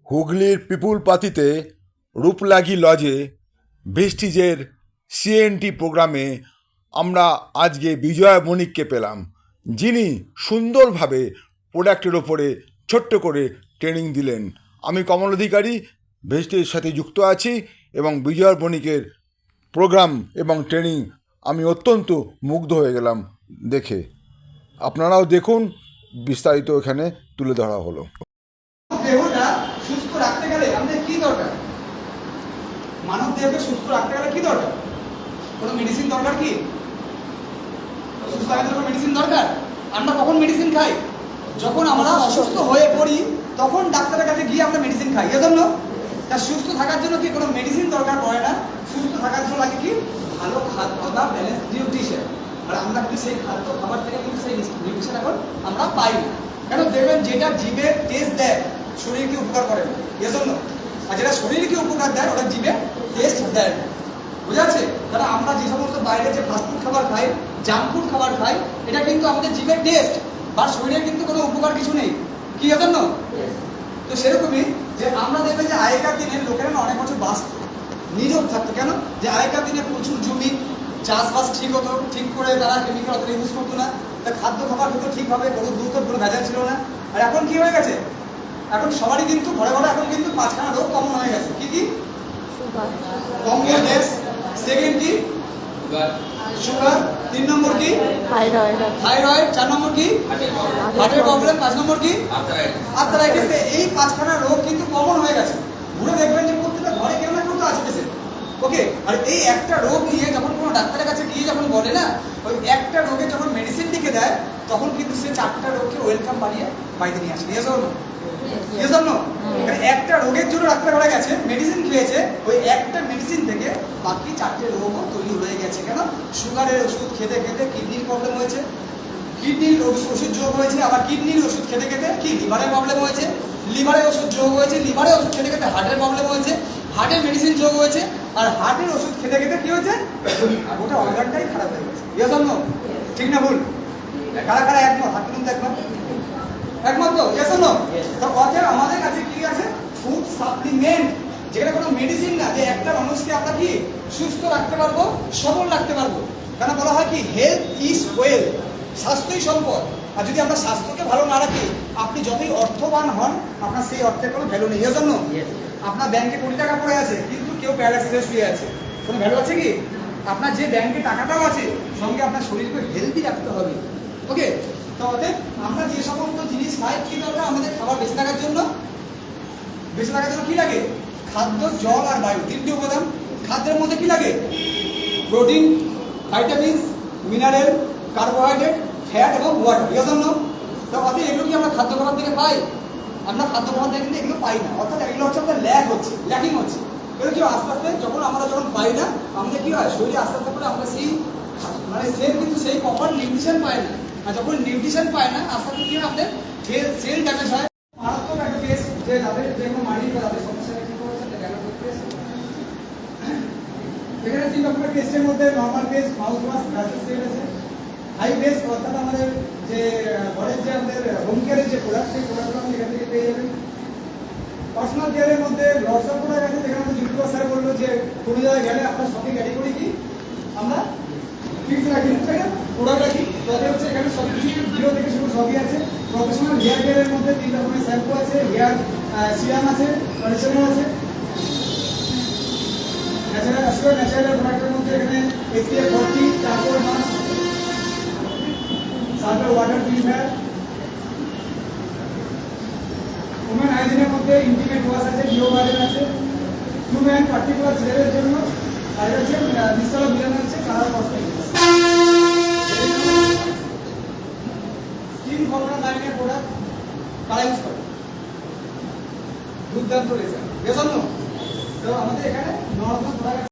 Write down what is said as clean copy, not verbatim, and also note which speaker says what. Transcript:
Speaker 1: হুগলির পিপুলপাতিতে রূপলাগি লজে ভিস্টিজের সিএনটি প্রোগ্রামে আমরা আজকে বিজয় বণিককে পেলাম, যিনি সুন্দরভাবে প্রোডাক্টের ওপরে ছোট্ট করে ট্রেনিং দিলেন। আমি কমল অধিকারী ভিস্টিজের সাথে যুক্ত আছি এবং বিজয় বণিকের প্রোগ্রাম এবং ট্রেনিং আমি অত্যন্ত মুগ্ধ হয়ে গেলাম দেখে। আপনারাও দেখুন, বিস্তারিত এখানে তুলে ধরা হলো।
Speaker 2: দেহটা সুস্থ রাখতে গেলে আমাদের কি দরকার? মানব দেহকে সুস্থ রাখতে গেলে কি দরকার? কোনো মেডিসিন দরকার কি? সুস্থ রাখার জন্য মেডিসিন দরকার। আমরা কখন মেডিসিন খাই? যখন আমরা অসুস্থ হয়ে পড়ি তখন ডাক্তারের কাছে গিয়ে আমরা মেডিসিন খাই। এজন্য তার সুস্থ থাকার জন্য কি কোনো মেডিসিন দরকার পড়ে না। সুস্থ থাকার জন্য লাগে কি? ভালো খাদ্য বা ব্যালেন্স নিউট্রিশন। আর আমরা কিন্তু সেই খাদ্য খাবার থেকে কিন্তু সেই নিউট্রিশন এখন আমরা পাই না। কেন? দেখবেন যেটা জিভে টেস্ট দেয় শরীরকে উপকার করে না, এজন্য। আর যেটা শরীরকে উপকার দেয় ওটা জিভে টেস্ট দেয় না। বুঝা যাচ্ছে? কারণ আমরা যে সমস্ত বাইরে যে ফাস্টফুড খাবার খাই, জাঙ্ক ফুড খাবার খাই, এটা কিন্তু আমাদের জিভের টেস্ট বা শরীরের কিন্তু কোনো উপকার কিছু নেই। কি এজন্য? তো সেরকমই যে আমরা দেখবেন যে আগেকার দিনের লোকেরা অনেক বছর বাঁচত, নীরব থাকতো। কেন? যে আগেকার দিনে প্রচুর জমি, চাষবাস ঠিক হতো, ঠিক করে তারা কেমিক্যাল অত ইউজ করতো না, তা খাদ্য খাবার হতো ঠিকভাবে, গরুর দুধ কোনো ভেজাল ছিল না। আর এখন কি হয়ে গেছে? এখন সবারই কিন্তু ঘরে ঘরে এখন কিন্তু 5খানা রোগ কমন হয়ে গেছে। কি কি? কমন গ্যাস, সেকেন্ড কি? সুগার, 3 নম্বর কি? থাইরয়েড, 4 নম্বর কি? হার্টের প্রবলেম, 5 নম্বর কি? আর্থ্রাইটিস। এই 5খানা রোগ কিন্তু কমন হয়ে গেছে। ঘুরে দেখবেন যে প্রত্যেকটা ঘরে কেউ না কেউ তো আছে পেশেন্ট। ওকে, আর এই একটা রোগ নিয়ে যখন কোনো ডাক্তারের কাছে গিয়ে যখন বলে না, ওই একটা রোগের যখন মেডিসিন লিখে দেয় তখন কিন্তু সে 4টা রোগকে ওয়েলকাম বানিয়ে বাড়িতে নিয়ে আসে। এজন্য একটা রোগের জন্য ডাক্তার ঘরে গেছে, মেডিসিন খেয়েছে, ওই একটা মেডিসিন থেকে বাকি 4টে রোগও তৈরি হয়ে গেছে। কেন? সুগারের ওষুধ খেতে খেতে কিডনির প্রবলেম হয়েছে, কিডনির ওষুধ যোগ হয়েছে, আবার কিডনির ওষুধ খেতে খেতে কি লিভারের প্রবলেম হয়েছে, লিভারের ওষুধ যোগ হয়েছে, লিভারের ওষুধ খেতে খেতে হার্টের প্রবলেম হয়েছে, হার্টের মেডিসিন যোগ হয়েছে, আর হার্টের ওষুধ খেতে খেতে কি হয়েছে? গোটা অর্গানটাই খারাপ হয়ে গেছে। এজন্য ঠিক না ভুল? কারা কারা একমত? হাত তুলুন তো একবার। একমত তো? এজন্য তো অতএব আমাদের কাছে কি আছে? ফুড সাপ্লিমেন্ট, যেটা কোনো মেডিসিন না, যে একটা মানুষকে আমরা কি সুস্থ রাখতে পারবো, সবল রাখতে পারবো। কেন বলা হয় কি? হেলথ ইজ ওয়েলথ, স্বাস্থ্যই সম্পদ। আর যদি আমরা স্বাস্থ্যকে ভালো না রাখি, আপনি যতই অর্থবান হন, আপনার সেই অর্থের কোনো ভ্যালু নেই। এজন্য আপনার ব্যাংকে কোটি টাকা পড়ে আছে কিন্তু কেউ প্যারালাইসিসে শুয়ে আছে, কোনো ভ্যালু আছে কি? আপনার যে ব্যাংকে টাকাটাও আছে, সঙ্গে আপনার শরীরকে হেলদি রাখতে হবে। ওকে, তো অতএব আমরা যে সমস্ত জিনিস খাই, কি দরকার আমাদের খাবার বেঁচে থাকার জন্য? বেঁচে থাকার জন্য কি লাগে? খাদ্য, জল আর বায়ু, 3টে উপাদান। খাদ্যের মধ্যে কি লাগে? Protein, vitamins, mineral, carbohydrate, fat এবং ওয়াটার। এজন্য তো অতএব এগুলো কি আমরা খাদ্য খাবার থেকে পাই? আমরা খাদ্য খাবার থেকে কিন্তু এগুলো পাই না। অর্থাৎ এগুলো হচ্ছে আমাদের ল্যাকিং হচ্ছে। এগুলো কি আস্তে আস্তে যখন আমরা পাই না, আমাদের কি হয়? শরীরে আস্তে আস্তে করে আমরা সেই সেল কিন্তু সেই প্রপার নিউট্রিশন পাই না। আর যখন নিউট্রিশন পায় না, আস্তে আস্তে কি হয়? আমাদের সেল ড্যামেজ হয়। মারাত্মক একটা কেস, যে যাদের যে কোনো মাইন্ড বা যাদের সমস্যা কি করেছে, এখানে 3 রকমের টেস্টের মধ্যে নরমাল টেস্ট, মাউথ ওয়াশ, গ্যাসের সেল আছে। হাই টেস্ট অর্থাৎ আমাদের যে ঘরের যে আমাদের হোম কেয়ারের যে প্রোডাক্ট, সেই প্রোডাক্টগুলো আপনি এখান থেকে পেয়ে যাবেন। পার্সোনাল কেয়ারের মধ্যে লটস অফ প্রোডাক্ট আছে, যেখানে আমাদের যুক্ত স্যার বললো যে কোনো জায়গায় গেলে আপনার সঙ্গে ক্যারি করি কি আমরা ফিক্স রাখি, তাই না? প্রোডাক্ট রাখি। তাদের হচ্ছে এখানে সব কিছু জিরো থেকে শুরু সবই আছে। প্রফেশনাল হেয়ার কেয়ারের মধ্যে 3 রকমের শ্যাম্পু আছে, হেয়ার সিরাম আছে, কন্ডিশনার আছে। ন্যাচারাল প্রোডাক্টের মধ্যে এখানে SPF 40, charcoal mask, sulphate water purifier. Women হাইজিনের মধ্যে ইন্টিমেট ওয়াশ আছে, ডিওডোরেন্ট আছে, হিউম্যান পার্টিকুলার ছেলেদের জন্য। আর এটা হচ্ছে নিস্তলা বিলানো হচ্ছে কালার কসমেটিক্স। স্কিন ফর্মুলা লাইনের প্রোডাক্ট কারা ইউজ করে? দুর্দান্ত রেজাল্ট। এজন্য তো আমাদের এখানে নর্মাল প্রোডাক্ট